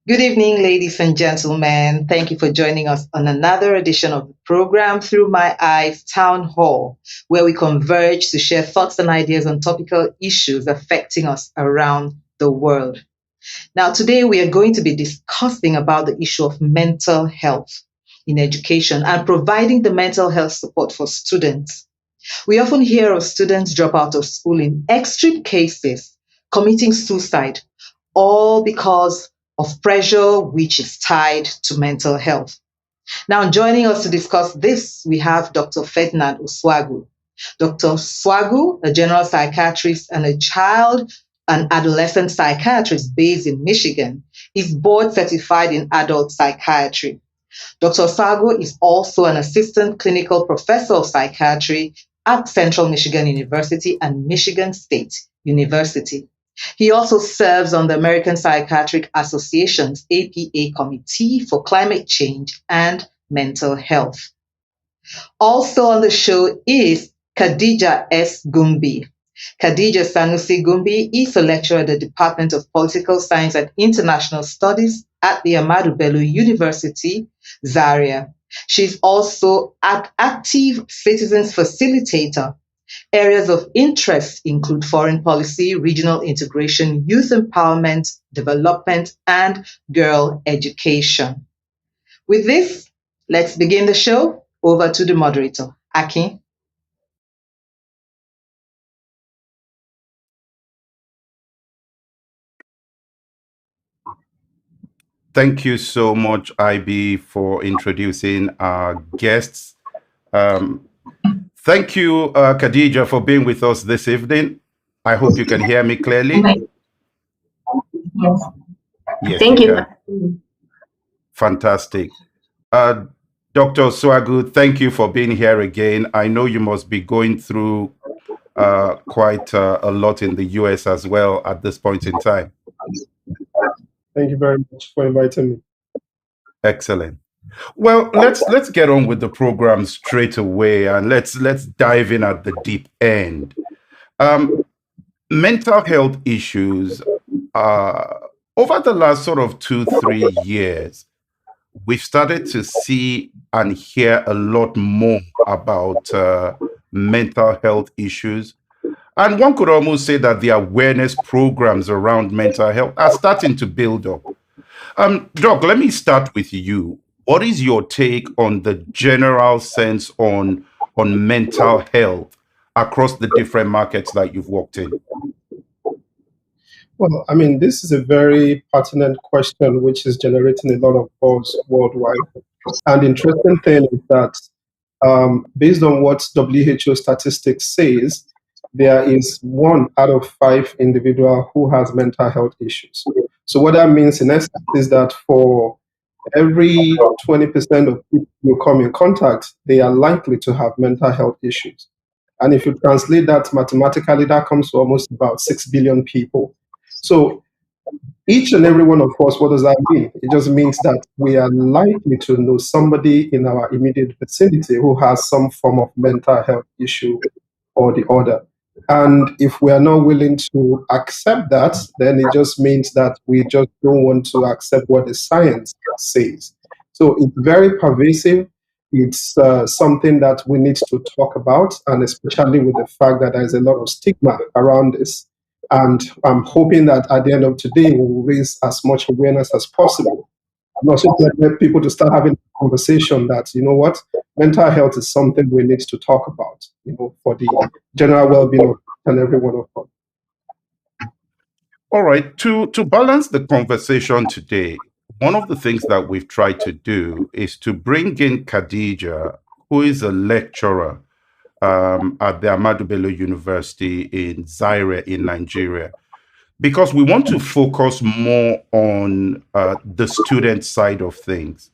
Good evening, ladies and gentlemen. Thank you for joining us on another edition of the program Through My Eyes Town Hall, where we converge to share thoughts and ideas on topical issues affecting us around the world. Now, today we are going to be discussing about the issue of mental health in education and providing the mental health support for students. We often hear of students drop out of school in extreme cases, committing suicide, all because of pressure which is tied to mental health. Now, joining us to discuss this, we have Dr. Ferdnand Osuagwu. Dr. Osuagwu, a general psychiatrist and a child and adolescent psychiatrist based in Michigan, is board certified in adult psychiatry. Dr. Osuagwu is also an assistant clinical professor of psychiatry at Central Michigan University and Michigan State University. He also serves on the American Psychiatric Association's APA Committee for Climate Change and Mental Health. Also on the show is Khadijah S. Gumbi. Khadijah Sanusi Gumbi is a lecturer at the Department of Political Science and International Studies at the Ahmadu Bello University, Zaria. She's also an active citizens facilitator. Areas of interest include foreign policy, regional integration, youth empowerment, development, and girl education. With this, let's begin the show. Over to the moderator, Akin. Thank you so much, IB, for introducing our guests. Thank you, Khadijah, for being with us this evening. I hope you can hear me clearly. Yes. Yes, Thank you you. can. Fantastic. Dr. Osuagwu, thank you for being here again. I know you must be going through quite a lot in the US as well at this point in time. Thank you very much for inviting me. Excellent. Well, let's get on with the program straight away, and let's dive in at the deep end. Mental health issues. Over the last sort of 2-3 years, we've started to see and hear a lot more about mental health issues. And one could almost say that the awareness programs around mental health are starting to build up. Doc, let me start with you. What is your take on the general sense on mental health across the different markets that you've worked in? Well, I mean, this is a very pertinent question, which is generating a lot of buzz worldwide. And the interesting thing is that based on what WHO statistics says, there is 1 out of 5 individual who has mental health issues. So what that means in essence is that for every 20% of people you come in contact, they are likely to have mental health issues. And if you translate that mathematically, that comes to almost about 6 billion people. So each and every one of us, what does that mean? It just means that we are likely to know somebody in our immediate vicinity who has some form of mental health issue or the other. And if we are not willing to accept that, then it just means that we just don't want to accept what the science says. So it's very pervasive. It's something that we need to talk about, and especially with the fact that there is a lot of stigma around this. And I'm hoping that at the end of today, we will raise as much awareness as possible. I'm also going to get people to start having a conversation that, you know what, mental health is something we need to talk about, for the general well-being of each and every one of us. All right. To balance the conversation today, one of the things that we've tried to do is to bring in Khadijah, who is a lecturer at the Ahmadu Bello University in Zaire in Nigeria, because we want to focus more on the student side of things.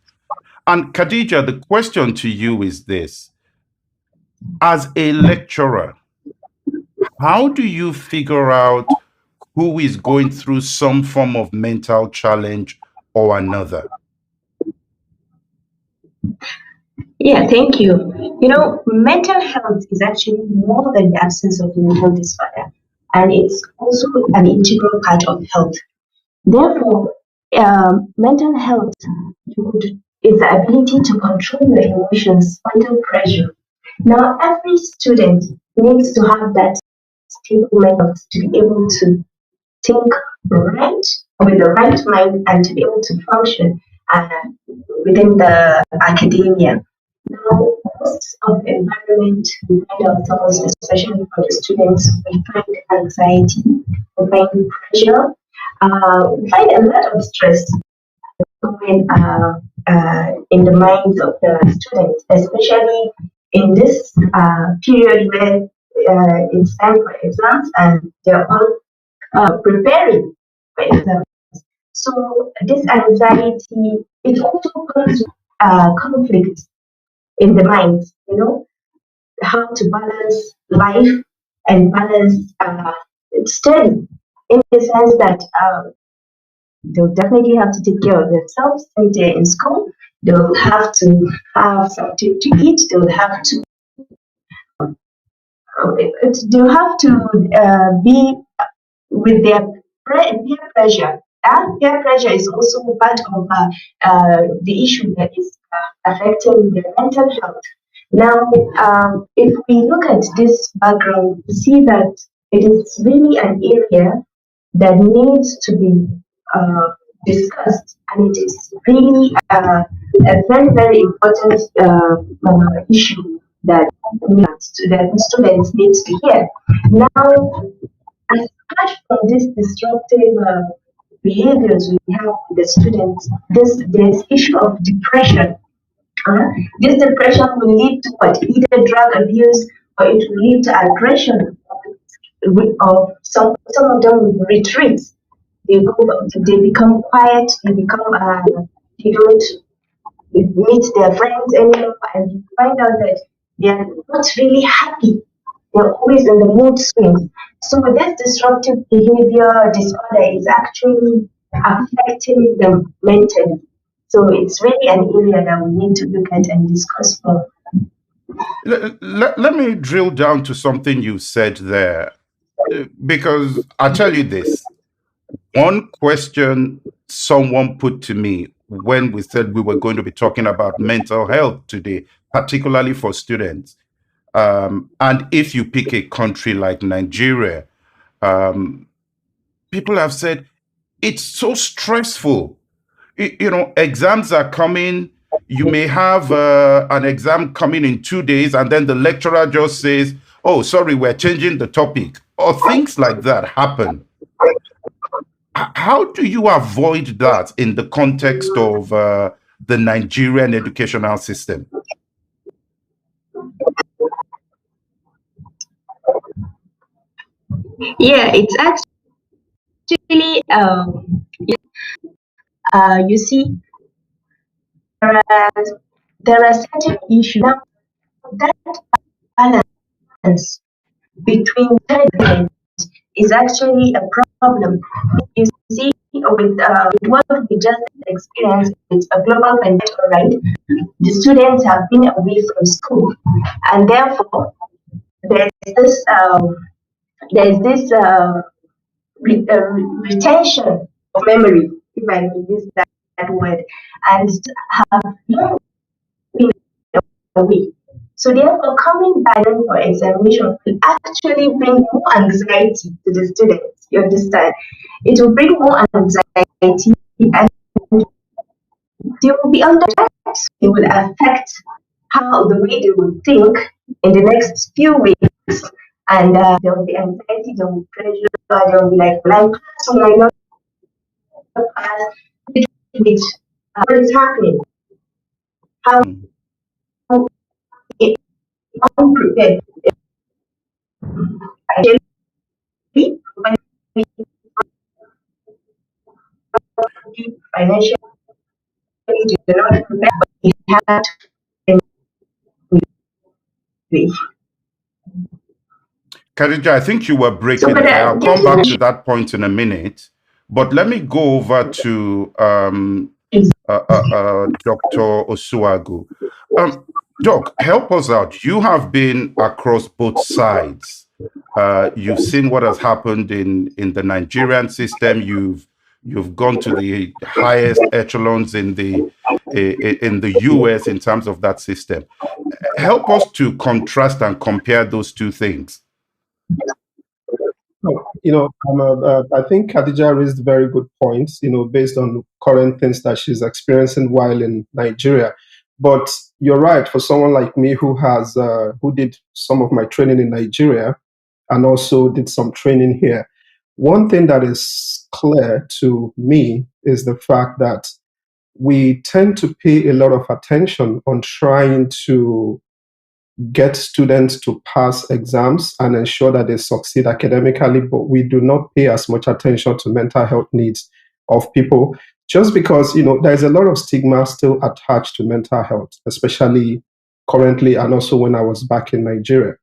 And Khadijah, the question to you is this. As a lecturer, how do you figure out who is going through some form of mental challenge or another? Yeah, thank you. Mental health is actually more than the absence of mental disorder, and it's also an integral part of health. Therefore, mental health is the ability to control your emotions under pressure. Now, every student needs to have that stable mental to be able to think right with the right mind and to be able to function uh, within the academia. Now, most of the environment we find ourselves, especially for the students, we find anxiety, we find pressure, we find a lot of stress going in the minds of the students, especially in this period where it's time for exams and they're all preparing for exams. So this anxiety, it also comes with conflict in the mind, how to balance life and balance study in the sense that they'll definitely have to take care of themselves when they're in school. They'll have to have something to eat. They'll have to be with their peer pressure. That peer pressure is also part of the issue that is affecting their mental health. Now, if we look at this background, we see that it is really an area that needs to be uh, discussed, and it is really a very, very important issue that students need to hear. Now, apart from these disruptive behaviors we have with the students, this issue of depression. This depression will lead to what? Either drug abuse or it will lead to aggression. Of some of them will retreat. They become quiet. They don't meet their friends anymore, and you find out that they are not really happy. They're always in the mood swings. So this disruptive behavior disorder is actually affecting them mentally. So it's really an area that we need to look at and discuss more. Let me drill down to something you said there, because I'll tell you this. One question someone put to me when we said we were going to be talking about mental health today, particularly for students. And if you pick a country like Nigeria, people have said it's so stressful. Exams are coming. You may have an exam coming in 2 days, and then the lecturer just says, "Oh, sorry, we're changing the topic," or things like that happen. How do you avoid that in the context of the Nigerian educational system? Yeah, it's actually you see there are certain issues now that balance between intelligence is actually a problem. You see, with what we just experienced, it's a global pandemic, right? The students have been away from school, and therefore there's this there's this retention of memory, if I may use that word, and have not been away. So therefore, coming back for examination will actually bring more anxiety to the students. You understand? It will bring more anxiety, and they will be under stress. It will affect how the way they will think in the next few weeks, and there will be anxiety, there will be pressure, there will be like, pass or not pass? What is happening? How unprepared? Financially, do not prepare, but we have to. Khadijah, I think you were breaking there. I'll come back to that point in a minute. But let me go over to Dr. Osuagwu. Doc, help us out. You have been across both sides. You've seen what has happened in the Nigerian system. You've You've gone to the highest echelons in the US in terms of that system. Help us to contrast and compare those two things. I think Khadijah raised very good points, based on current things that she's experiencing while in Nigeria. But you're right, for someone like me who did some of my training in Nigeria and also did some training here, one thing that is clear to me is the fact that we tend to pay a lot of attention on trying to get students to pass exams and ensure that they succeed academically, but we do not pay as much attention to mental health needs of people, just because there's a lot of stigma still attached to mental health, especially currently and also when I was back in Nigeria.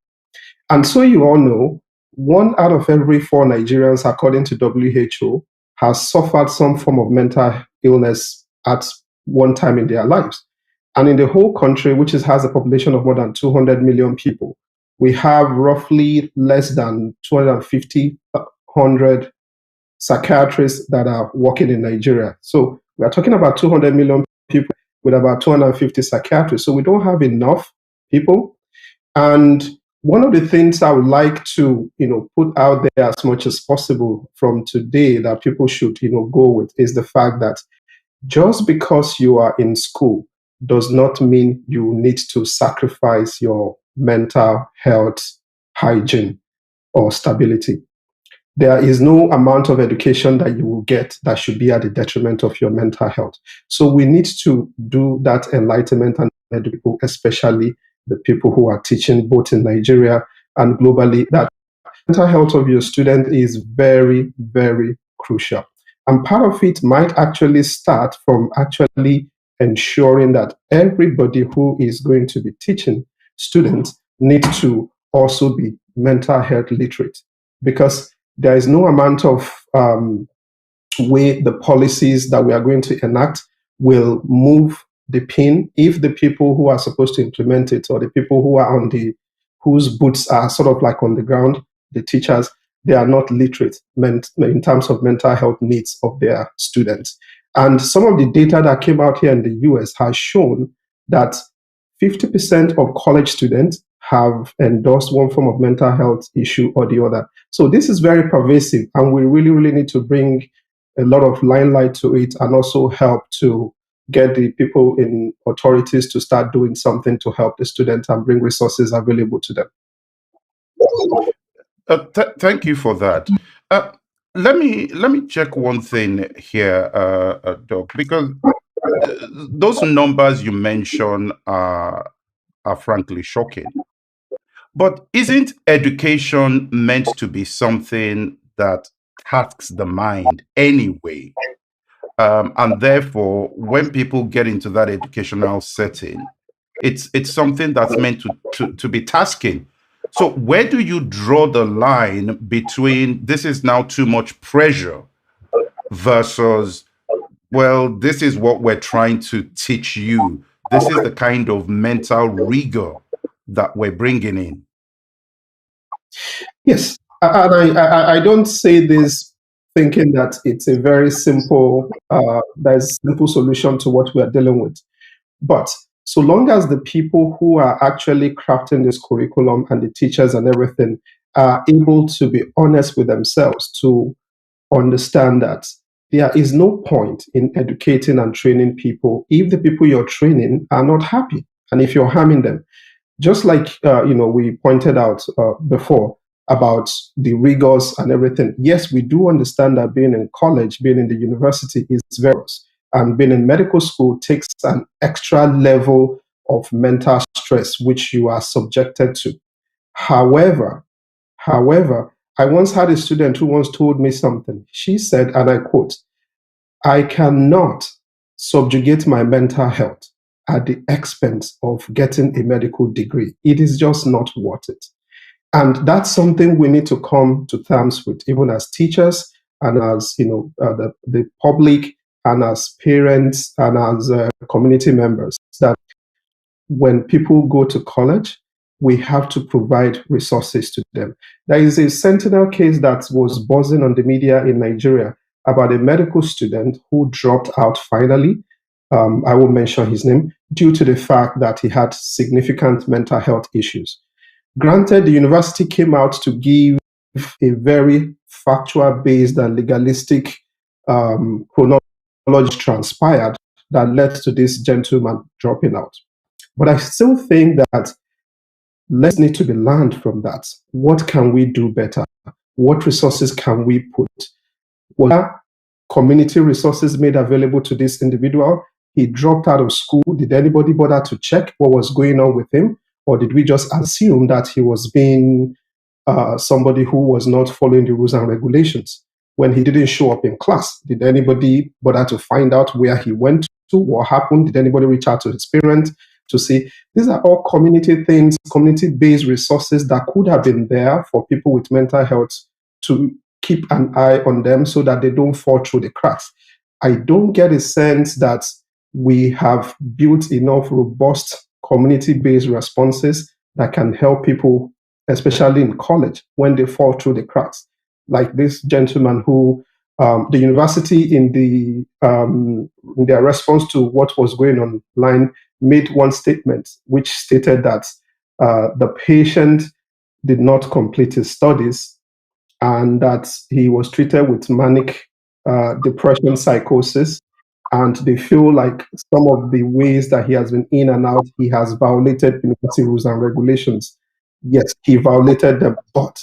And so you all know, 1 out of every 4 Nigerians, according to WHO, has suffered some form of mental illness at one time in their lives. And in the whole country, which has a population of more than 200 million people, we have roughly less than 250 psychiatrists that are working in Nigeria. So we are talking about 200 million people with about 250 psychiatrists. So we don't have enough people. And one of the things I would like to, put out there as much as possible from today that people should, go with is the fact that just because you are in school does not mean you need to sacrifice your mental health hygiene or stability. There is no amount of education that you will get that should be at the detriment of your mental health. So we need to do that enlightenment and educate people, especially the people who are teaching both in Nigeria and globally, that mental health of your student is very, very crucial. And part of it might actually start from actually ensuring that everybody who is going to be teaching students needs to also be mental health literate, because there is no amount of way the policies that we are going to enact will move the pin if the people who are supposed to implement it, or the people who are whose boots are sort of like on the ground, the teachers, they are not literate in terms of mental health needs of their students. And some of the data that came out here in the US has shown that 50% of college students have endorsed one form of mental health issue or the other. So this is very pervasive, and we really, really need to bring a lot of limelight to it and also help to get the people in authorities to start doing something to help the students and bring resources available to them. Thank you for that. Let me check one thing here, Doc, because those numbers you mentioned are frankly shocking. But isn't education meant to be something that tasks the mind anyway? And therefore, when people get into that educational setting, it's something that's meant to be tasking. So where do you draw the line between this is now too much pressure versus, well, this is what we're trying to teach you. This is the kind of mental rigor that we're bringing in. Yes, and I don't say this thinking that it's a very simple, there's a simple solution to what we are dealing with. But so long as the people who are actually crafting this curriculum and the teachers and everything are able to be honest with themselves, to understand that there is no point in educating and training people if the people you're training are not happy and if you're harming them. Just like we pointed out before about the rigors and everything. Yes, we do understand that being in college, being in the university is various, and being in medical school takes an extra level of mental stress which you are subjected to. However, I once had a student who once told me something. She said, and I quote, "I cannot subjugate my mental health at the expense of getting a medical degree. It is just not worth it." And that's something we need to come to terms with, even as teachers and as the public and as parents and as community members, that when people go to college, we have to provide resources to them. There is a Sentinel case that was buzzing on the media in Nigeria about a medical student who dropped out finally. I won't mention his name, due to the fact that he had significant mental health issues. Granted, the university came out to give a very factual based and legalistic chronology transpired that led to this gentleman dropping out. But I still think that lessons need to be learned from that. What can we do better? What resources can we put? Were community resources made available to this individual? He dropped out of school. Did anybody bother to check what was going on with him? Or did we just assume that he was being somebody who was not following the rules and regulations? When he didn't show up in class, did anybody bother to find out where he went to, what happened? Did anybody reach out to his parents to see? These are all community things, community-based resources that could have been there for people with mental health to keep an eye on them so that they don't fall through the cracks. I don't get a sense that we have built enough robust community-based responses that can help people, especially in college, when they fall through the cracks. Like this gentleman who, the university in their response to what was going online made one statement which stated that the patient did not complete his studies and that he was treated with manic depression psychosis, and they feel like some of the ways that he has been in and out, he has violated university rules and regulations. Yes, he violated them, but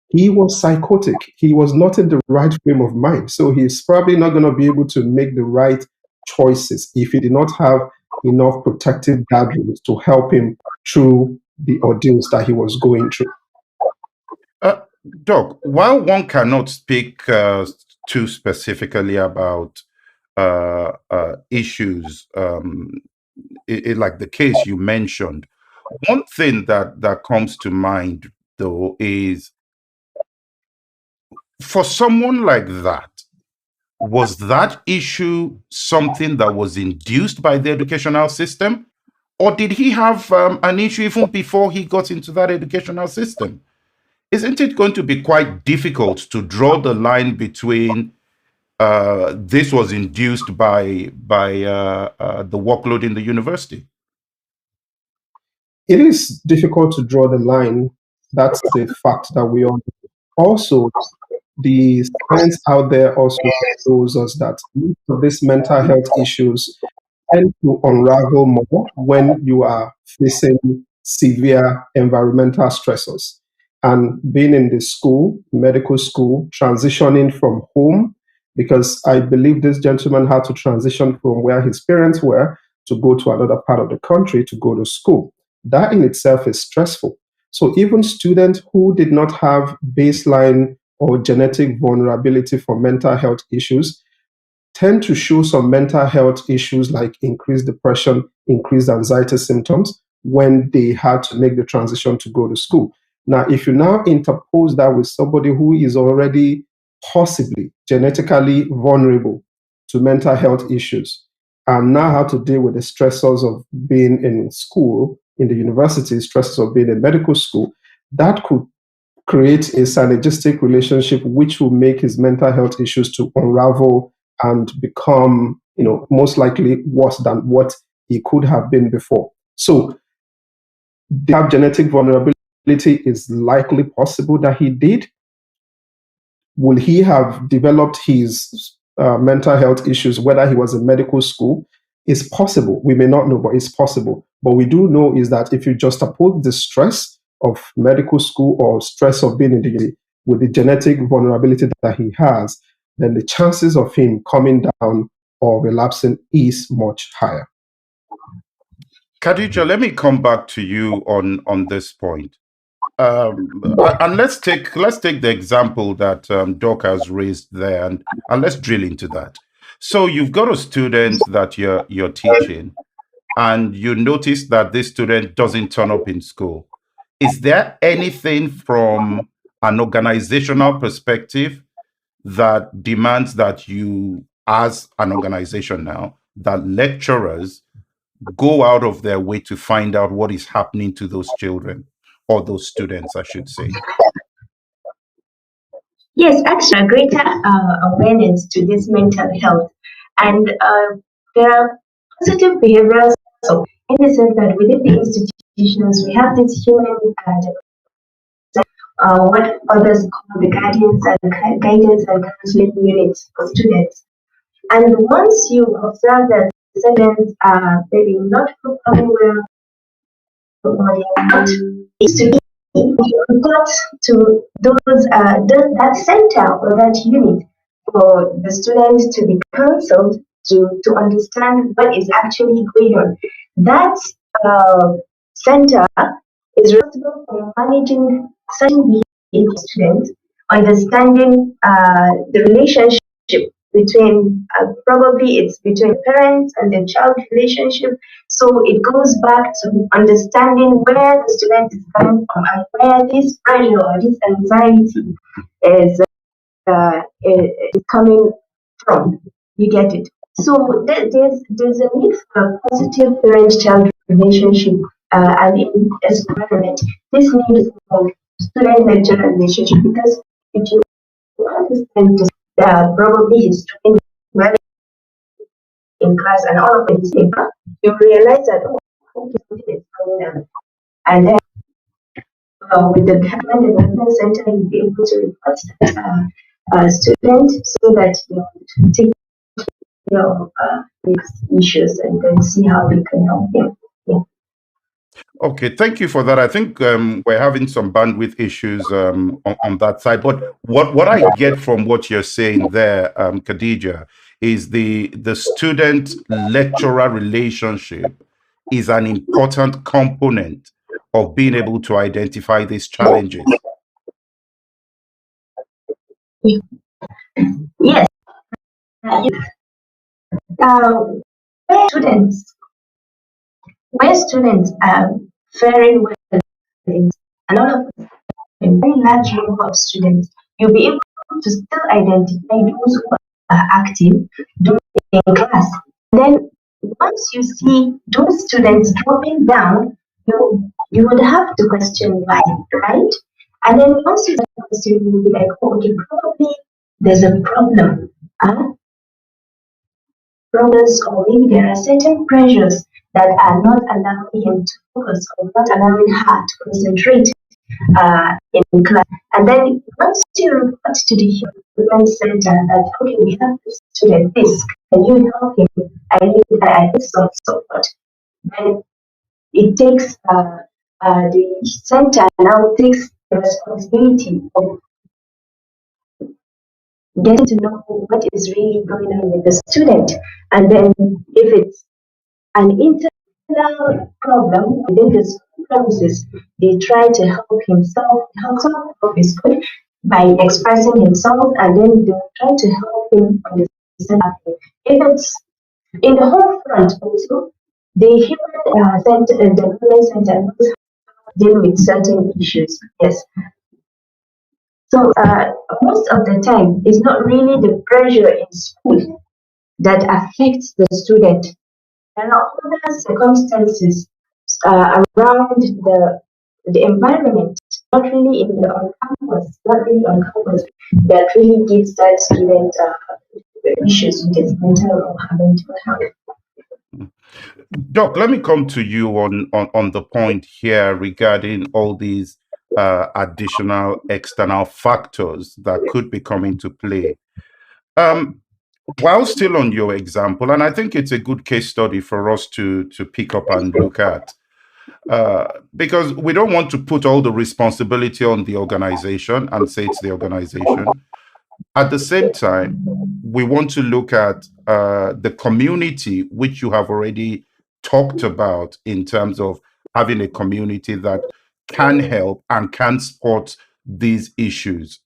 he was psychotic. He was not in the right frame of mind. So he's probably not going to be able to make the right choices if he did not have enough protective guardrails to help him through the ordeals that he was going through. Doc, while one cannot speak too specifically about issues like the case you mentioned, one thing that comes to mind, though, is for someone like that, was that issue something that was induced by the educational system? Or did he have an issue even before he got into that educational system? Isn't it going to be quite difficult to draw the line between this was induced by the workload in the university? It is difficult to draw the line. That's the fact that we all know. Also, the science out there also shows us that most of these mental health issues tend to unravel more when you are facing severe environmental stressors. And being in the school, medical school, transitioning from home, because I believe this gentleman had to transition from where his parents were to go to another part of the country to go to school. That in itself is stressful. So even students who did not have baseline or genetic vulnerability for mental health issues tend to show some mental health issues like increased depression, increased anxiety symptoms when they had to make the transition to go to school. Now, if you now interpose that with somebody who is already possibly genetically vulnerable to mental health issues and now have to deal with the stressors of being in school, in the university, stresses of being in medical school, that could create a synergistic relationship which will make his mental health issues to unravel and become, most likely worse than what he could have been before. So, they have genetic vulnerability is likely possible that he did. Will he have developed his mental health issues, whether he was in medical school? It's possible. We may not know, but it's possible. But we do know is that if you just oppose the stress of medical school or stress of being in the university with the genetic vulnerability that he has, then the chances of him coming down or relapsing is much higher. Khadijah, let me come back to you on this point. And let's take the example that Doc has raised there, and let's drill into that. So you've got a student that you're teaching, and you notice that this student doesn't turn up in school. Is there anything from an organizational perspective that demands that you, as an organization now, that lecturers go out of their way to find out what is happening to those children, or those students, I should say? Yes, actually, a greater awareness to this mental health. And there are positive behaviors also, in the sense that within the institutions, we have this human what others call the guidance and counseling units for students. And once you observe that students are maybe not performing well or they are not used to be, you got to that center or that unit for the students to be counseled to understand what is actually going on. That uh, center is responsible for managing certain behavior of students, understanding the relationship between probably it's between parents and the child relationship. So it goes back to understanding where the student is coming from and where this pressure or this anxiety is coming from. You get it. So there's a need for a positive parent-child relationship and in this environment. This need for student-lecturer relationship, because if you understand this, probably he's doing well in class and all of these things, you realize that okay, something is going on. And then with the Development Development Center, you'll be able to report that student so that you take care of these issues and then see how we can help them. Yeah. Okay, thank you for that. I think we're having some bandwidth issues on that side. But what I get from what you're saying there, Khadijah, is the student lecturer relationship is an important component of being able to identify these challenges. Yes. Uh, where students where students are faring well in a lot of a very large number of students, you'll be able to still identify those who are active in class. Then once you see those students dropping down, you would have to question why, right? And then once you start questioning, you'll be like, oh, okay, probably there's a problem. Problems, or maybe there are certain pressures that are not allowing him to focus or not allowing her to concentrate in class. And then once you report to the human center that, okay, we have this student, this, can you help him? I need some support. Then it takes the center now takes the responsibility of getting to know what is really going on with the student. And then if it's an internal problem within the school premises, they try to help help his good by expressing himself, and then they try to help him understand. If it's in the home front also, the human center and development center knows how to deal with certain issues. Yes. So most of the time, it's not really the pressure in school that affects the student. There are other circumstances around the environment, not really on campus, not really on campus, that really gives that student issues with his mental or mental health. Doc, let me come to you on the point here regarding all these additional external factors that could be coming to play. While still on your example, and I think it's a good case study for us to pick up and look at, because we don't want to put all the responsibility on the organization and say it's the organization. At the same time, we want to look at the community, which you have already talked about in terms of having a community that can help and can support these issues.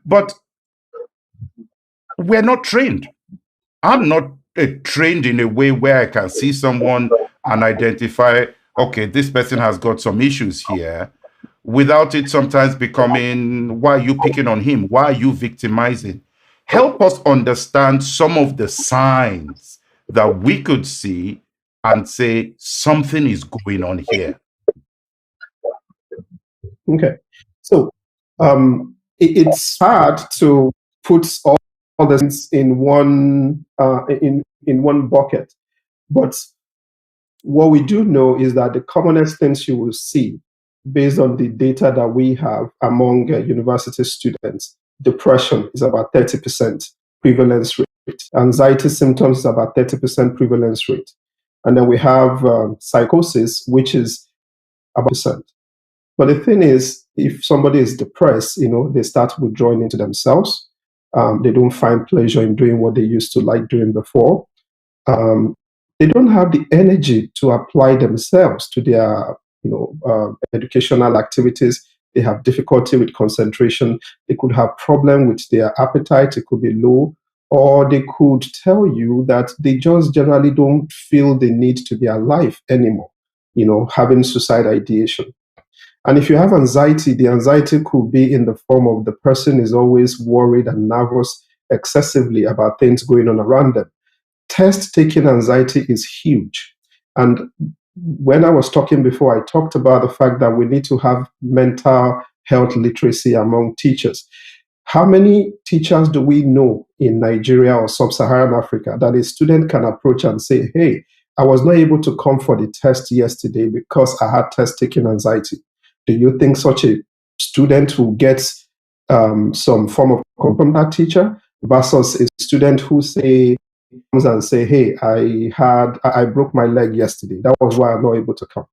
But we're not trained. I'm not trained in a way where I can see someone and identify, okay, this person has got some issues here, without it sometimes becoming, why are you picking on him? Why are you victimizing? Help us understand some of the signs that we could see and say something is going on here. Okay. So it's hard to put all the things in one bucket. But what we do know is that the commonest things you will see, based on the data that we have among university students, depression is about 30% prevalence rate. Anxiety symptoms is about 30% prevalence rate. And then we have psychosis, which is about percent. But the thing is, if somebody is depressed, they start withdrawing into themselves. They don't find pleasure in doing what they used to like doing before. Um, they don't have the energy to apply themselves to their, educational activities. They have difficulty with concentration. They could have problem with their appetite. It could be low, or they could tell you that they just generally don't feel the need to be alive anymore. Having suicide ideation. And if you have anxiety, the anxiety could be in the form of the person is always worried and nervous excessively about things going on around them. Test-taking anxiety is huge. And when I was talking before, I talked about the fact that we need to have mental health literacy among teachers. How many teachers do we know in Nigeria or Sub-Saharan Africa that a student can approach and say, hey, I was not able to come for the test yesterday because I had test-taking anxiety? Do you think such a student who gets some form of comment from that teacher versus a student who comes and say, hey, I broke my leg yesterday. That was why I'm not able to come.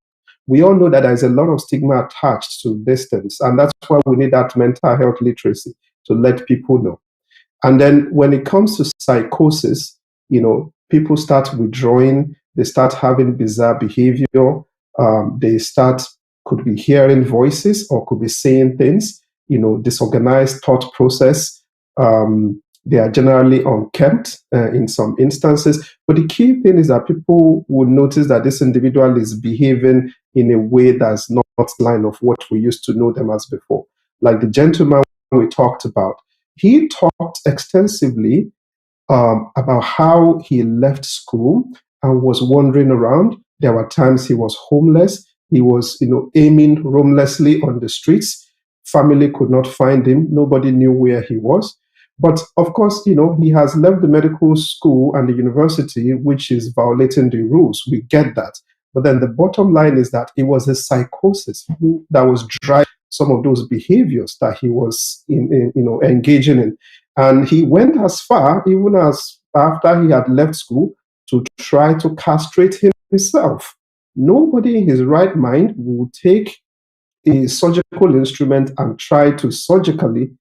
We all know that there's a lot of stigma attached to distance, and that's why we need that mental health literacy to let people know. And then when it comes to psychosis, people start withdrawing, they start having bizarre behavior, could be hearing voices or could be saying things, disorganized thought process. They are generally unkempt in some instances. But the key thing is that people will notice that this individual is behaving in a way that's not line of what we used to know them as before. Like the gentleman we talked about, he talked extensively about how he left school and was wandering around. There were times he was homeless. He was, aiming roamlessly on the streets. Family could not find him. Nobody knew where he was. But of course, he has left the medical school and the university, which is violating the rules. We get that. But then the bottom line is that it was a psychosis that was driving some of those behaviors that he was engaging in. And he went as far, even as after he had left school, to try to castrate himself. Nobody in his right mind will take a surgical instrument and try to surgically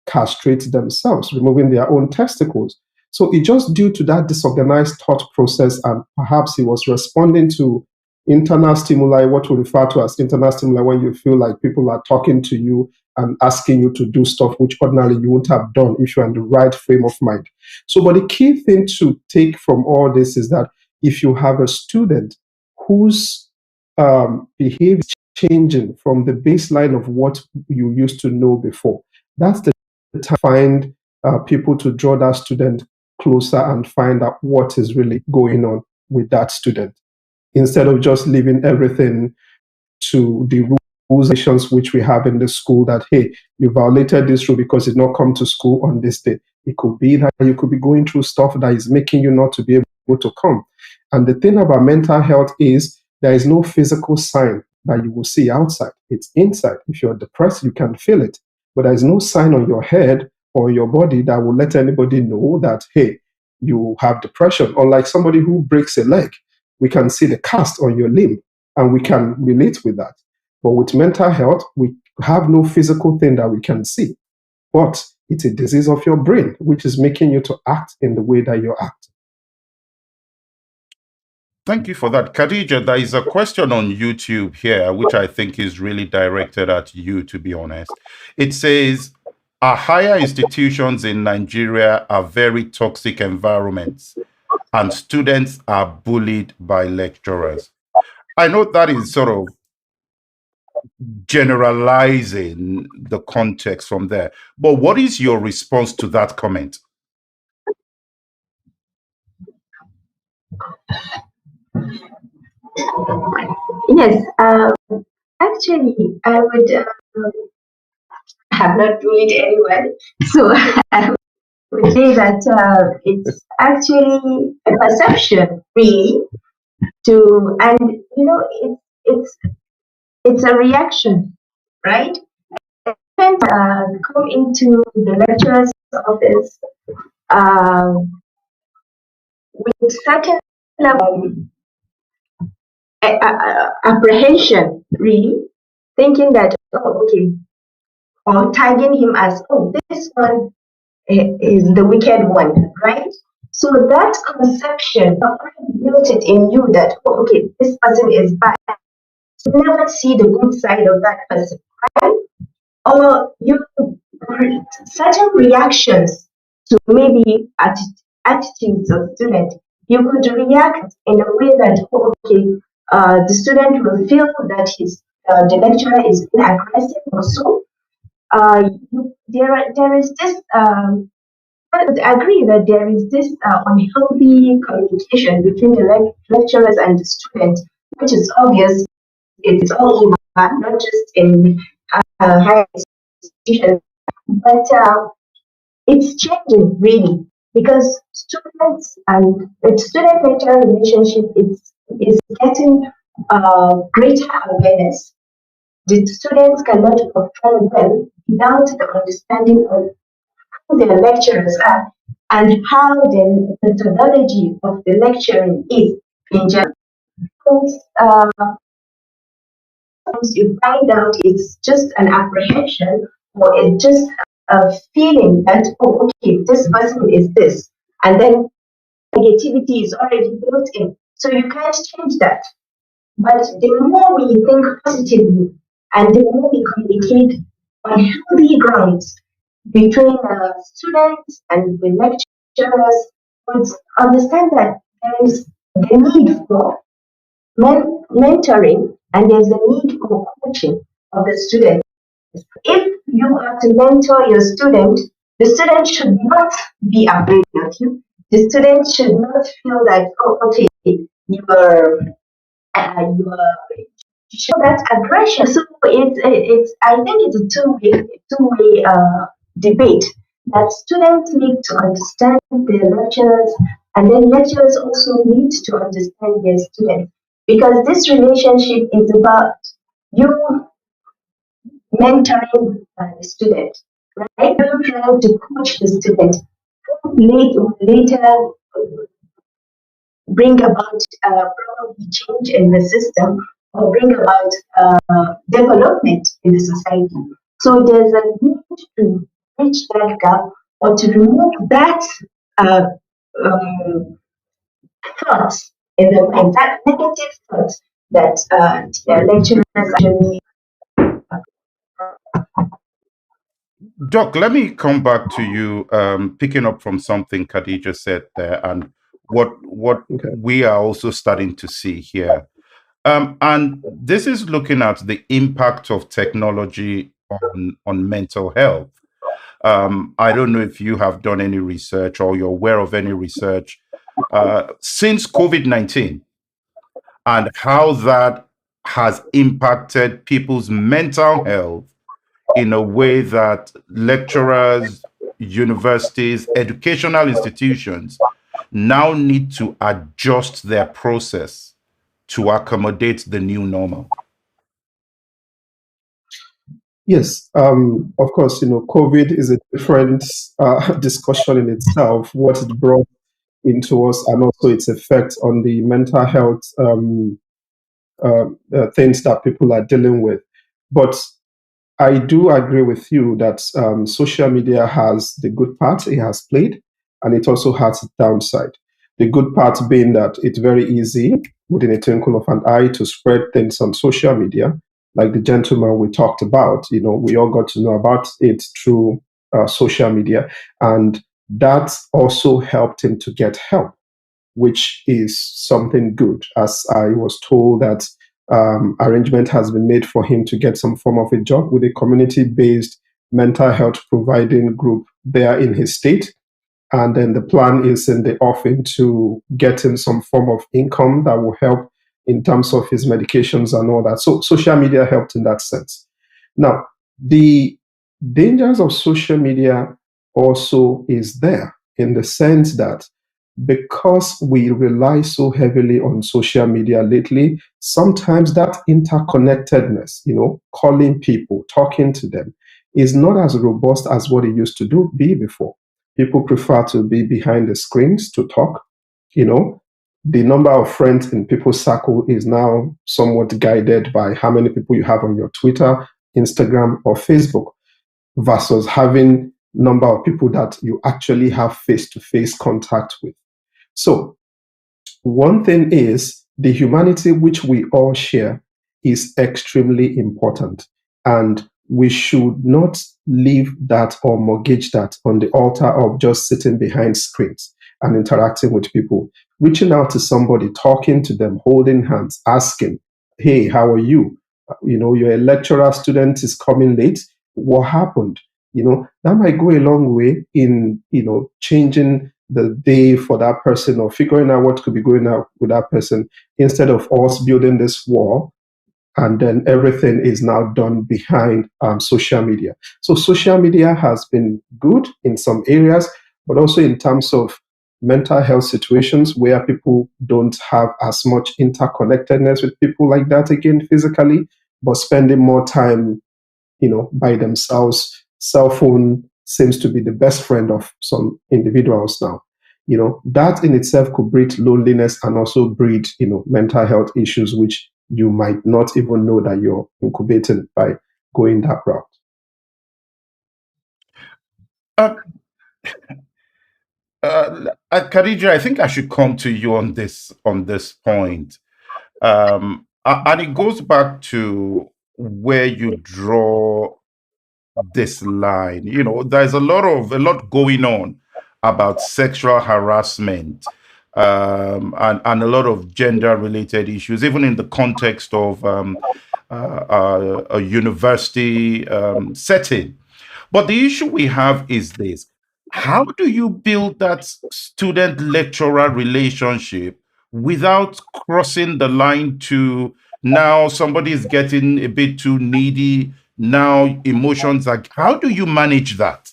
castrate themselves, removing their own testicles. So it's just due to that disorganized thought process, and perhaps he was responding to internal stimuli, what we refer to as internal stimuli, when you feel like people are talking to you and asking you to do stuff which ordinarily you wouldn't have done if you're in the right frame of mind. So, but the key thing to take from all this is that if you have a student whose behavior is changing from the baseline of what you used to know before, that's the time to find people to draw that student closer and find out what is really going on with that student, instead of just leaving everything to the rules which we have in the school that, hey, you violated this rule because you did not come to school on this day. It could be that you could be going through stuff that is making you not to be able to come. And the thing about mental health is there is no physical sign that you will see outside. It's inside. If you're depressed, you can feel it. But there is no sign on your head or your body that will let anybody know that, hey, you have depression. Unlike somebody who breaks a leg, we can see the cast on your limb and we can relate with that. But with mental health, we have no physical thing that we can see. But it's a disease of your brain, which is making you to act in the way that you act. Thank you for that. Khadijah, there is a question on YouTube here, which I think is really directed at you, to be honest. It says, our higher institutions in Nigeria are very toxic environments, and students are bullied by lecturers. I know that is sort of generalizing the context from there, but what is your response to that comment? Yes, actually, I would have not bullied anyone. So I would say that it's actually a perception, really, and it's a reaction, right? When come into the lecturer's office with certain level apprehension, really, thinking that, oh, okay, or tagging him as, oh, this one is the wicked one, right? So that conception already built it in you that, oh, okay, this person is bad. You never see the good side of that person, right? Or certain reactions to maybe attitudes of students, you could react in a way that, oh, okay, the student will feel that the lecturer is being aggressive or so. There is this. I would agree that there is this unhealthy communication between the lecturers and the students, which is obvious. It's all over, not just in higher institutions, but it's changing really because students and the student-lecturer relationship is getting greater awareness. The students cannot perform well without the understanding of who their lecturers are and how the methodology of the lecturing is in general. You find out it's just an apprehension or it's just a feeling that, oh, okay, this person is this. And then negativity is already built in. So you can't change that. But the more we think positively and the more we communicate on healthy grounds between students and the lecturers, we understand that there is the need for mentoring and there's a need for coaching of the student. If you are to mentor your student, the student should not be afraid of you. The student should not feel like, oh, okay, you are show that aggression. So it's I think it's a two-way debate that students need to understand their lecturers, and then lecturers also need to understand their students because this relationship is about you mentoring the student, right? You trying to coach the student. Later bring about probably change in the system or bring about development in the society. So there's a need to bridge that gap or to remove that uh, thoughts in the mind, that negative thoughts that lecturers actually. Doc, let me come back to you, picking up from something Khadijah said there, and what Okay. we are also starting to see here. And this is looking at the impact of technology on mental health. I don't know if you have done any research or you're aware of any research since COVID-19 and how that has impacted people's mental health in a way that lecturers, universities, educational institutions now need to adjust their process to accommodate the new normal. Yes, of course, COVID is a different discussion in itself, what it brought into us and also its effect on the mental health things that people are dealing with. But I do agree with you that social media has the good part it has played, and it also has its downside. The good part being that it's very easy within a twinkle of an eye to spread things on social media, like the gentleman we talked about. We all got to know about it through social media, and that also helped him to get help, which is something good. As I was told that arrangement has been made for him to get some form of a job with a community-based mental health providing group there in his state. And then the plan is in the offing to get him some form of income that will help in terms of his medications and all that. So social media helped in that sense. Now, the dangers of social media also is there in the sense that because we rely so heavily on social media lately, sometimes that interconnectedness, calling people, talking to them, is not as robust as what it used to be before. People prefer to be behind the screens to talk. The number of friends in people's circle is now somewhat guided by how many people you have on your Twitter, Instagram, or Facebook, versus having number of people that you actually have face-to-face contact with. So one thing is the humanity which we all share is extremely important, and we should not leave that or mortgage that on the altar of just sitting behind screens and interacting with people. Reaching out to somebody, talking to them, holding hands, asking, hey, how are you? You're a lecturer, student is coming late. What happened? That might go a long way in, changing the day for that person or figuring out what could be going on with that person, instead of us building this wall and then everything is now done behind social media. So social media has been good in some areas, but also in terms of mental health situations where people don't have as much interconnectedness with people like that again physically, but spending more time by themselves. Cell phone seems to be the best friend of some individuals now. That in itself could breed loneliness and also breed, mental health issues, which you might not even know that you're incubating by going that route. Khadijah, I think I should come to you on this point, and it goes back to where you draw this line. There's a lot going on about sexual harassment, and a lot of gender related issues, even in the context of a university setting. But the issue we have is this: how do you build that student lecturer relationship without crossing the line to now somebody is getting a bit too needy? Now emotions are, how do you manage that?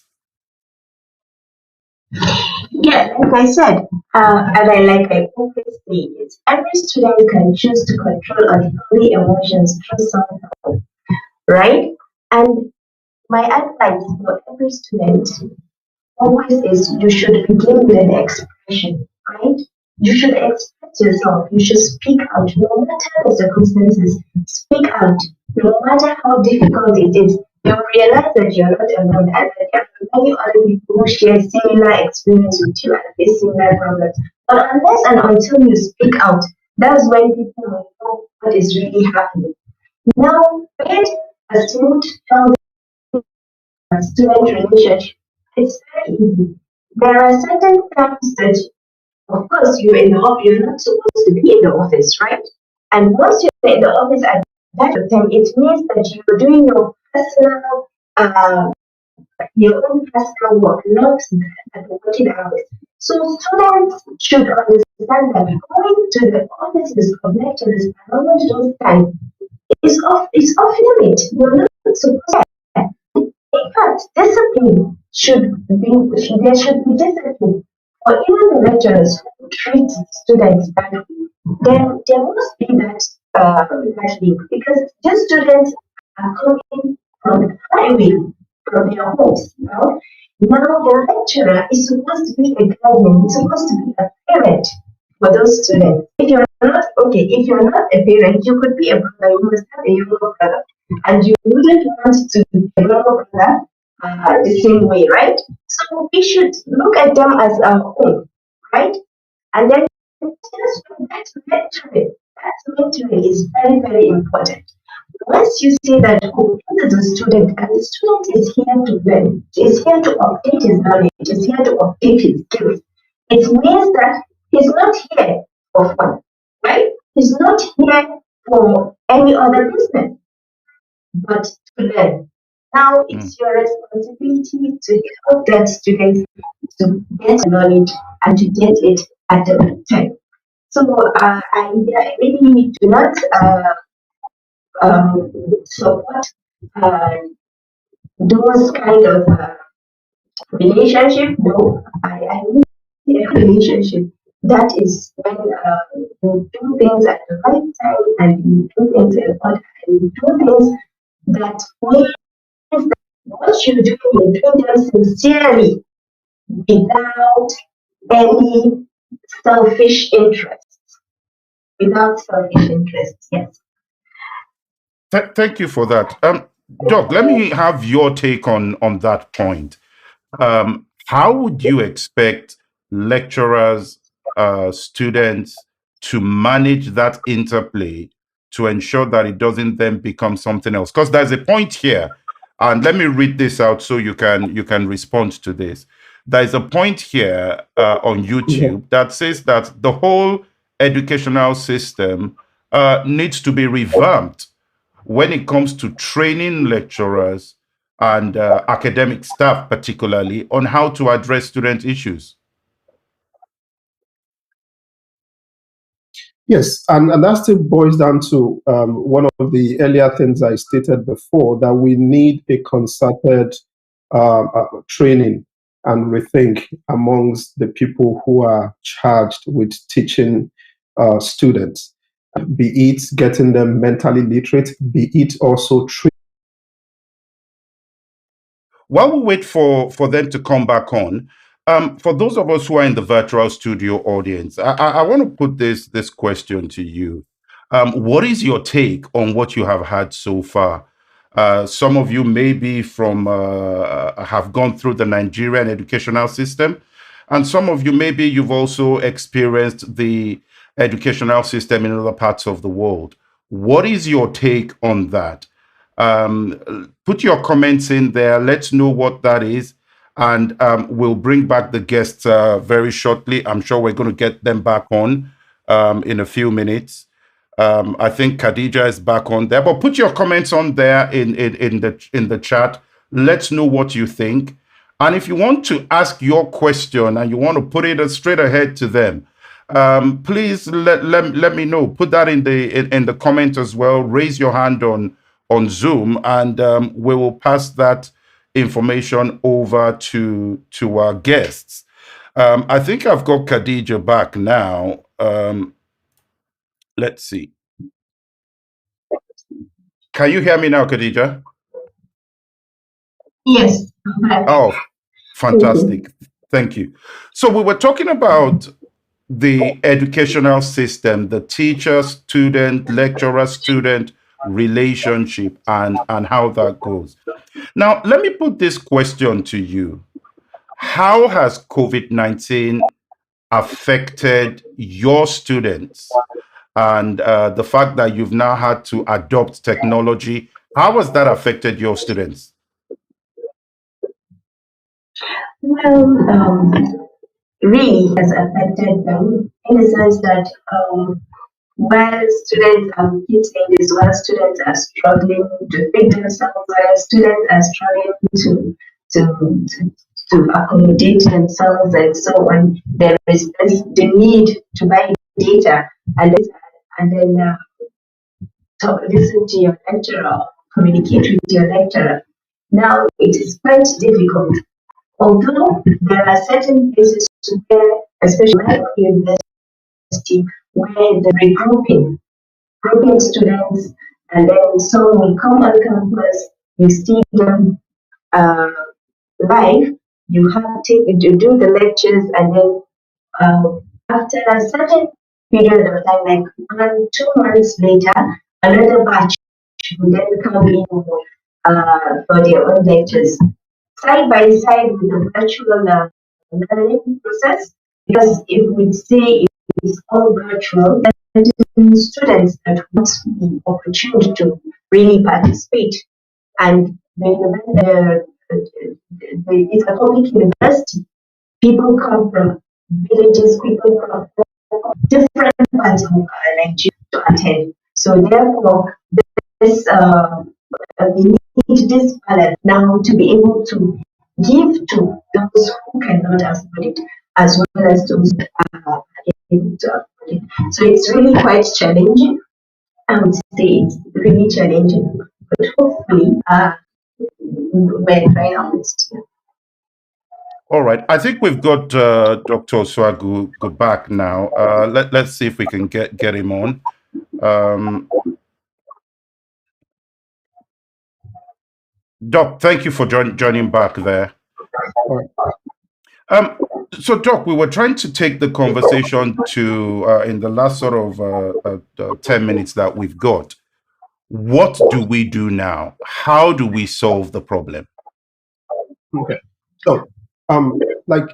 Yeah, like I said, and I always say it, every student can choose to control unhealthy emotions through somehow, right? And my advice for every student always is you should begin with an expression, right? You should express yourself. You should speak out, no matter the circumstances. Speak out, no matter how difficult it is. You realize that you're not alone, and that there are many other people who share similar experience with you and face similar problems. But unless and until you speak out, that's when people will know what is really happening. Now, create a smooth, healthy student relationship. It's very easy. There are certain times that, of course, you're not supposed to be in the office, right? And once you're in the office at that time, it means that you're doing your own personal work, not at the working hours. So students should understand that going to the offices of lecturers and all of those times is off limit. You're not supposed to. In fact, discipline there should be discipline. Or even the lecturers who treat students badly, there must be that link, because these students are coming from far away from their homes. Now the lecturer is supposed to be a guardian, is supposed to be a parent for those students. If you're not a parent, you could be a brother, you must have a younger brother, and you wouldn't want to be a younger brother the same way, right? So we should look at them as our own, right? And then just that mentoring is very, very important. Once you see that, oh, this is a student, and the student is here to learn, is here to update his knowledge, is here to update his skills, it means that he's not here for fun, right? He's not here for any other business, but to learn. Now it's your responsibility to help that student to get knowledge and to get it at the right time. So I really do not support those kind of relationship. No, I need a relationship. That is when you do things at the right time and you do things in order and you do things that means that what you're doing them sincerely without any selfish interest. Without selfish interest, yes. Thank you for that. Doc, let me have your take on that point. How would you expect lecturers, students to manage that interplay to ensure that it doesn't then become something else? Because there's a point here, and let me read this out so you can respond to this. There's a point here on YouTube that says that the whole educational system needs to be revamped when it comes to training lecturers and academic staff, particularly, on how to address student issues. Yes, and that still boils down to one of the earlier things I stated before, that we need a concerted training and rethink amongst the people who are charged with teaching students, be it getting them mentally literate, be it also While we wait for them to come back on, for those of us who are in the virtual studio audience, I want to put this question to you. What is your take on what you have had so far? Some of you maybe have gone through the Nigerian educational system, and some of you maybe you've also experienced the educational system in other parts of the world. What is your take on that? Put your comments in there. Let's know what that is. And we'll bring back the guests very shortly. I'm sure we're going to get them back on in a few minutes. I think Khadijah is back on there. But put your comments on there in the chat. Let's know what you think. And if you want to ask your question and you want to put it straight ahead to them, please let me know. Put that in the comment as well. Raise your hand on Zoom, and we will pass that information over to our guests. I think I've got Khadijah back now. Let's see. Can you hear me now, Khadijah? Yes. Oh, fantastic. Thank you. So we were talking about the educational system, the teacher, student, lecturer, student relationship, and how that goes. Now, let me put this question to you. How has COVID-19 affected your students and the fact that you've now had to adopt technology? How has that affected your students? Well, really has affected them in the sense that while students, keep saying this, while students are struggling to feed themselves, while students are struggling to accommodate themselves and so on, there is the need to buy data and then listen to your lecturer, communicate with your lecturer. Now it is quite difficult. Although there are certain places where, especially like university, where the grouping students, and then some will come on campus, you see them live, you have to do the lectures, and then after a certain period of time, like 2 months later, another batch will then come in for their own lectures. Side by side with the virtual learning process, because if we say it's all virtual, then students that want the opportunity to really participate, and it's a public university. People come from villages, people come from different parts of Nigeria to attend. So therefore, this we need this balance now to be able to give to those who cannot afford it, as well as those who are able to afford it. So it's really quite challenging. I would say it's really challenging, but hopefully we're trying our best to. All right. I think we've got Dr. Osuagwu go back now. Let's see if we can get him on. Doc, thank you for joining back there. So, Doc, we were trying to take the conversation to, in the last sort of 10 minutes that we've got. What do we do now? How do we solve the problem? Okay. So, like,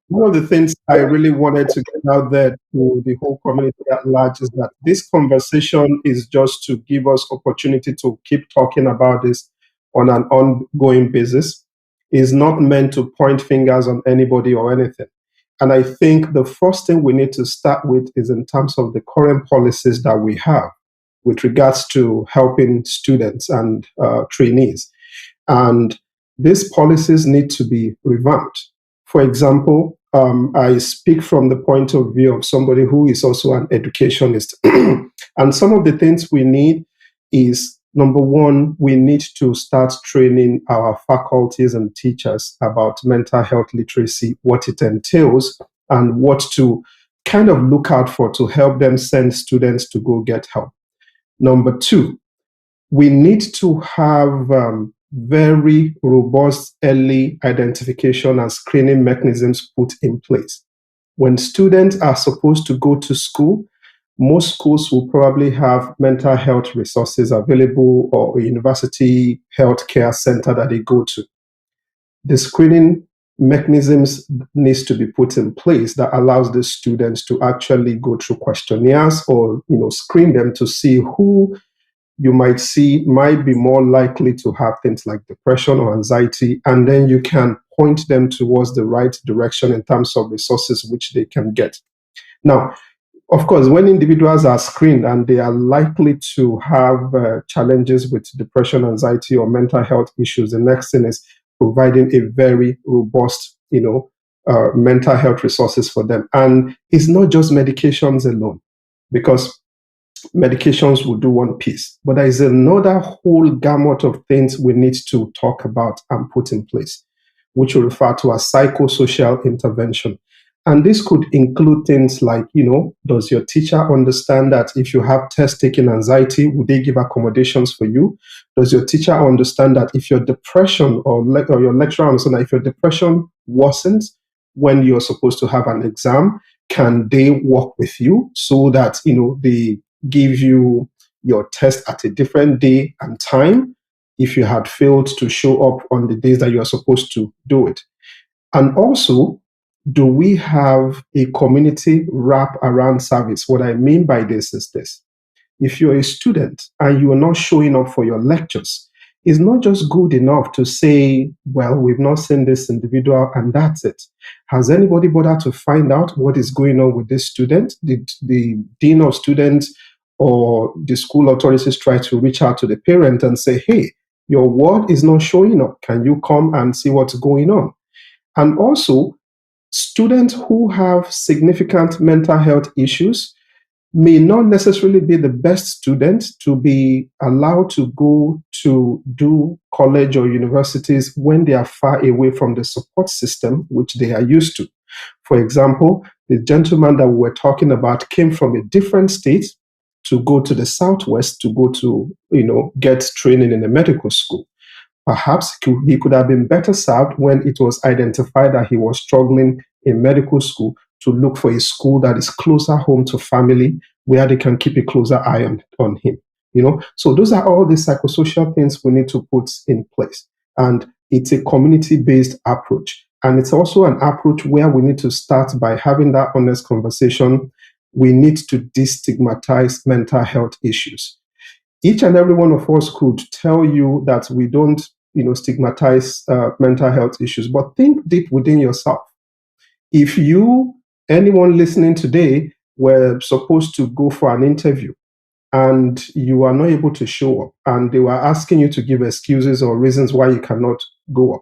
one of the things I really wanted to get out there to the whole community at large is that this conversation is just to give us opportunity to keep talking about this on an ongoing basis. Is not meant to point fingers on anybody or anything. And I think the first thing we need to start with is in terms of the current policies that we have with regards to helping students and trainees. And these policies need to be revamped. For example, I speak from the point of view of somebody who is also an educationist. And some of the things we need is, number one, we need to start training our faculties and teachers about mental health literacy, what it entails, and what to kind of look out for to help them send students to go get help. Number two, we need to have very robust early identification and screening mechanisms put in place. When students are supposed to go to school, most schools will probably have mental health resources available or a university healthcare center that they go to. The screening mechanisms needs to be put in place that allows the students to actually go through questionnaires or screen them to see who you might see might be more likely to have things like depression or anxiety, and then you can point them towards the right direction in terms of resources which they can get. Now, of course, when individuals are screened and they are likely to have challenges with depression, anxiety, or mental health issues, the next thing is providing a very robust, mental health resources for them. And it's not just medications alone, because medications will do one piece, but there is another whole gamut of things we need to talk about and put in place, which we refer to as psychosocial intervention. And this could include things like, does your teacher understand that if you have test-taking anxiety, would they give accommodations for you? Does your teacher understand that if your depression or your lecturer understand that if your depression worsens when you're supposed to have an exam, can they work with you so that, they give you your test at a different day and time if you had failed to show up on the days that you are supposed to do it? And also, do we have a community wrap around service? What I mean by this is this. If you're a student and you are not showing up for your lectures, it's not just good enough to say, well, we've not seen this individual and that's it. Has anybody bothered to find out what is going on with this student? Did the dean of students or the school authorities try to reach out to the parent and say, hey, your ward is not showing up. Can you come and see what's going on? And also, students who have significant mental health issues may not necessarily be the best students to be allowed to go to do college or universities when they are far away from the support system which they are used to. For example, the gentleman that we were talking about came from a different state to go to the Southwest to go to, get training in a medical school. Perhaps he could have been better served when it was identified that he was struggling in medical school to look for a school that is closer home to family where they can keep a closer eye on him. So those are all the psychosocial things we need to put in place. And it's a community-based approach. And it's also an approach where we need to start by having that honest conversation. We need to de-stigmatize mental health issues. Each and every one of us could tell you that we don't, stigmatize mental health issues, but think deep within yourself. If anyone listening today, were supposed to go for an interview and you are not able to show up and they were asking you to give excuses or reasons why you cannot go up,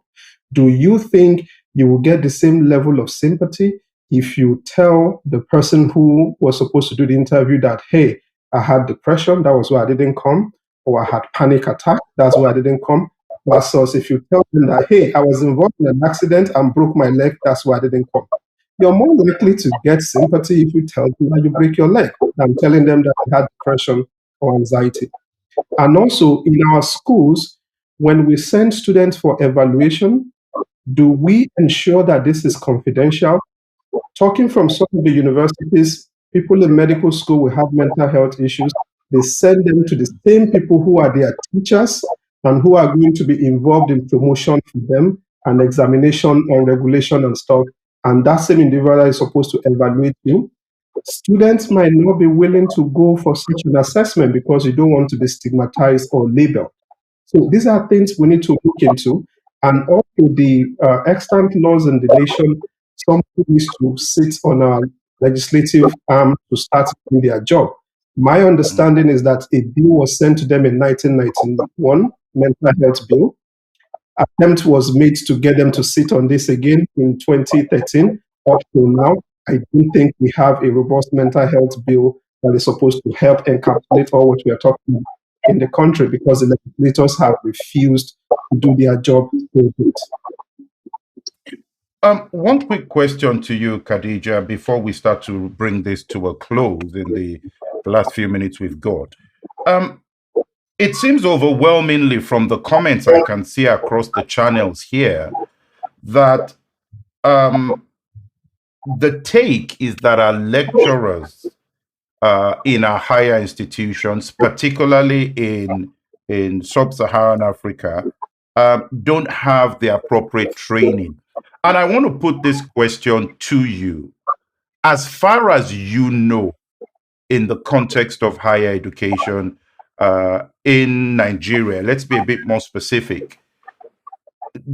do you think you will get the same level of sympathy if you tell the person who was supposed to do the interview that, hey, I had depression, that was why I didn't come, or I had panic attack, that's why I didn't come? versus if you tell them that, hey, I was involved in an accident and broke my leg, that's why I didn't come. You're more likely to get sympathy if you tell them that you break your leg than telling them that you had depression or anxiety. And also in our schools, when we send students for evaluation, do we ensure that this is confidential? Talking from some of the universities, people in medical school will have mental health issues. They send them to the same people who are their teachers and who are going to be involved in promotion for them and examination and regulation and stuff. And that same individual is supposed to evaluate you. Students might not be willing to go for such an assessment because you don't want to be stigmatized or labeled. So these are things we need to look into. And also the extant laws in the nation, some needs to sit on a legislative arm to start doing their job. My understanding is that a bill was sent to them in 1991, mental health bill. Attempt was made to get them to sit on this again in 2013. Up to now, I don't think we have a robust mental health bill that is supposed to help encapsulate all what we are talking about in the country because the legislators have refused to do their job to do it. One quick question to you, Khadijah, before we start to bring this to a close in the last few minutes we've got. It seems overwhelmingly from the comments I can see across the channels here that the take is that our lecturers in our higher institutions, particularly in Sub-Saharan Africa, don't have the appropriate training. And I want to put this question to you. As far as you know, in the context of higher education in Nigeria, let's be a bit more specific.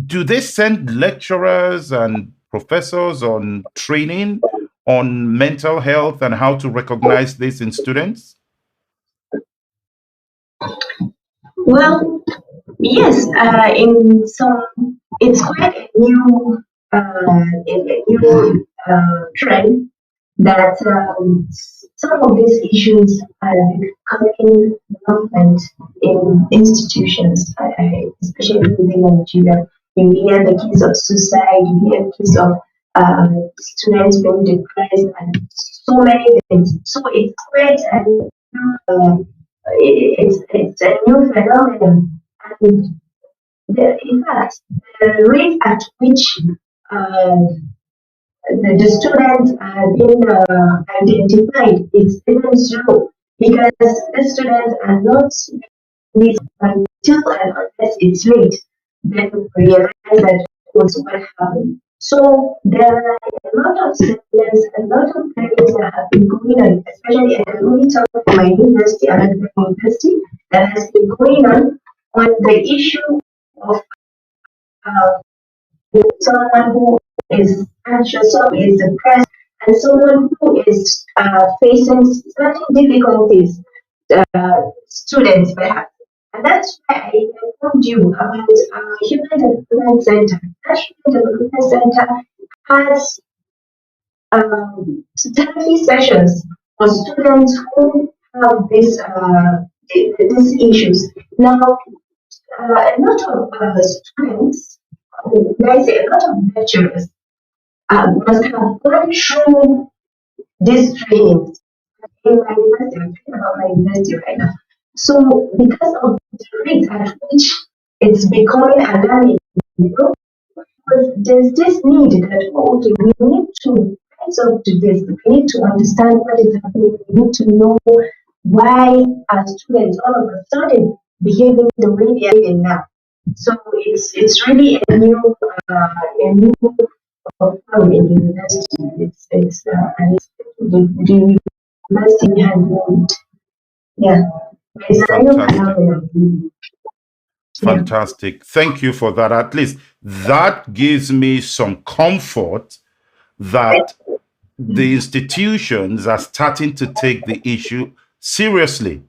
Do they send lecturers and professors on training on mental health and how to recognize this in students? Well, yes, in some, it's quite a new trend that some of these issues are becoming rampant in institutions, especially within Nigeria. You hear the case of suicide, you hear case of students being depressed, and so many things. So it's quite it's a new phenomenon. And in fact, the rate at which the students are being identified is even slow because the students are not with until and unless it's late, then realize that was what happened. So there are a lot of students, a lot of things that have been going on, especially at the only talk of my university, another university, that has been going on the issue of someone who is anxious, someone who is depressed, and someone who is facing certain difficulties, students perhaps. And that's why I informed you about Human Development Center. That Human Development Center has therapy sessions for students who have these issues. Now, a lot of students, I say a lot of lecturers, must have gone through these trainings in my university. I'm thinking about my university right now. So, because of the rate at which it's becoming alarming, because there's this need that, okay, we need to rise up to this. We need to understand what is happening. We need to know why our students all of a sudden behaving the way they are behaving now. So it's really a new problem in the university. And it's the university handling it. Yeah. It's a new phenomenon. Fantastic. Thank you for that. At least that gives me some comfort that the institutions are starting to take the issue seriously.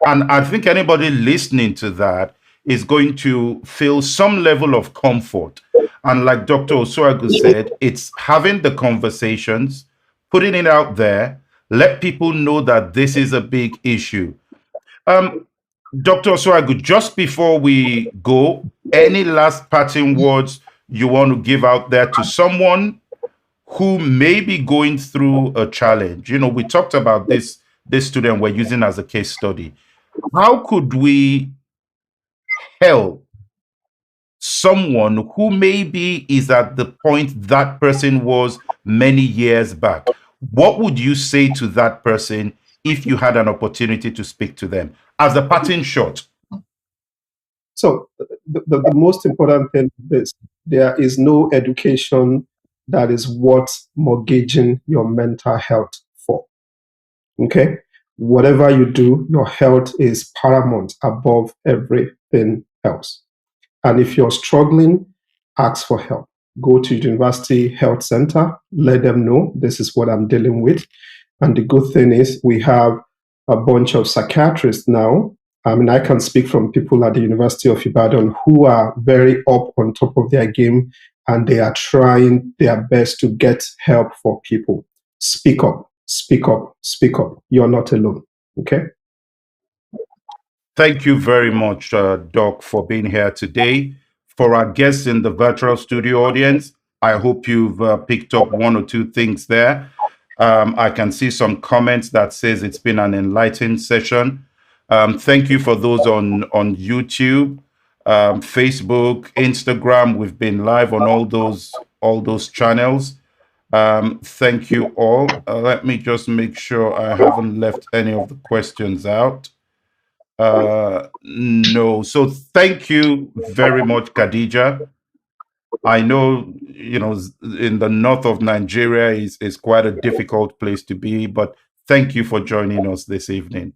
And I think anybody listening to that is going to feel some level of comfort. And like Dr. Osuagwu said, it's having the conversations, putting it out there, let people know that this is a big issue. Dr. Osuagwu, just before we go, any last parting words you want to give out there to someone who may be going through a challenge? You know, we talked about this student we're using as a case study. How could we help someone who maybe is at the point that person was many years back? What would you say to that person if you had an opportunity to speak to them as a parting shot? So the most important thing is there is no education that is worth mortgaging your mental health for. Okay? Whatever you do, your health is paramount above everything else. And if you're struggling, ask for help. Go to University Health Center, let them know this is what I'm dealing with. And the good thing is we have a bunch of psychiatrists now. I mean, I can speak from people at the University of Ibadan who are very up on top of their game, and they are trying their best to get help for people. Speak up, speak up, speak up. You're not alone. Okay? Thank you very much, Doc, for being here today. For our guests in the virtual studio audience, I hope you've picked up one or two things there. I can see some comments that says it's been an enlightening session. Thank you for those on YouTube, Facebook, Instagram. We've been live on all those channels. Thank you all. Let me just make sure I haven't left any of the questions out. No. So thank you very much, Khadijah. I know, you know, in the north of Nigeria is quite a difficult place to be, but thank you for joining us this evening.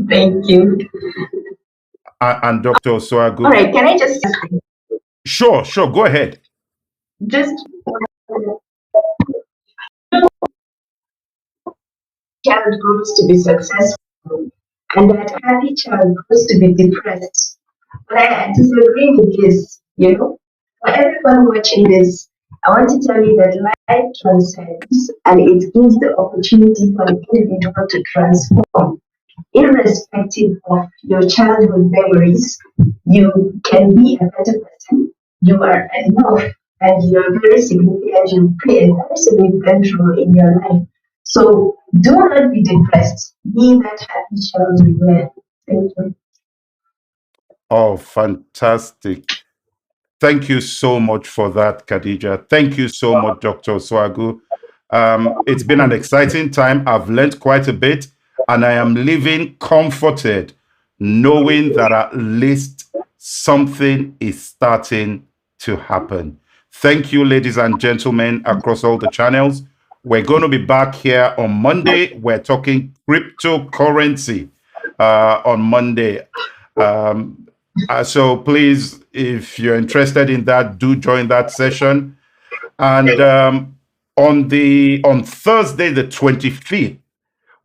Thank you. And Dr. Osuagwu. All right, can I just... Sure, go ahead. Just child grows to be successful and that happy child grows to be depressed. But I disagree with this, you know. For everyone watching this, I want to tell you that life transcends and it gives the opportunity for an individual to transform. Irrespective of your childhood memories, you can be a better person. You are enough and you're very significant. You play a very significant role in your life. So do not be depressed. Be that happy child you were. Thank you. Oh, fantastic. Thank you so much for that, Khadijah. Thank you so much, Dr. Osuagwu. It's been an exciting time. I've learned quite a bit, and I am leaving comforted, knowing that at least something is starting to happen. Thank you, ladies and gentlemen, across all the channels. We're going to be back here on Monday. We're talking cryptocurrency on Monday. So please, if you're interested in that, do join that session. And on Thursday, the 25th,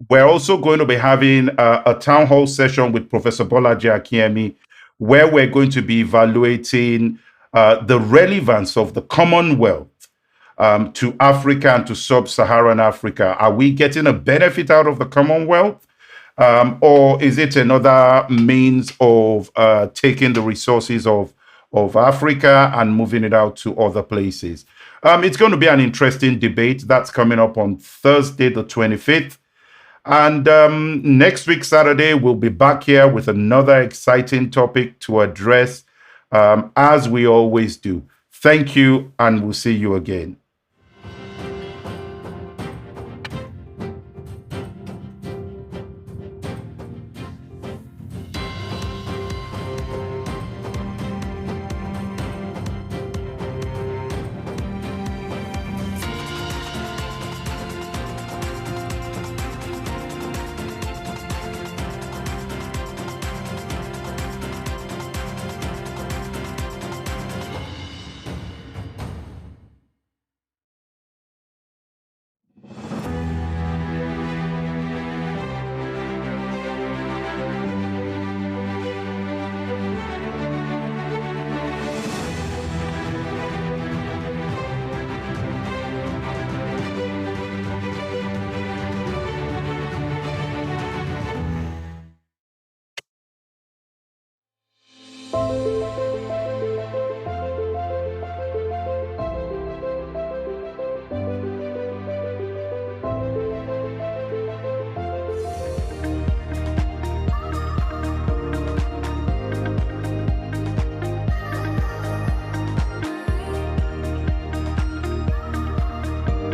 we're also going to be having a town hall session with Professor Bolaji Akinyemi, where we're going to be evaluating the relevance of the Commonwealth to Africa and to Sub-Saharan Africa. Are we getting a benefit out of the Commonwealth? Or is it another means of taking the resources of Africa and moving it out to other places? It's going to be an interesting debate. That's coming up on Thursday, the 25th. And next week, Saturday, we'll be back here with another exciting topic to address, as we always do. Thank you, and we'll see you again.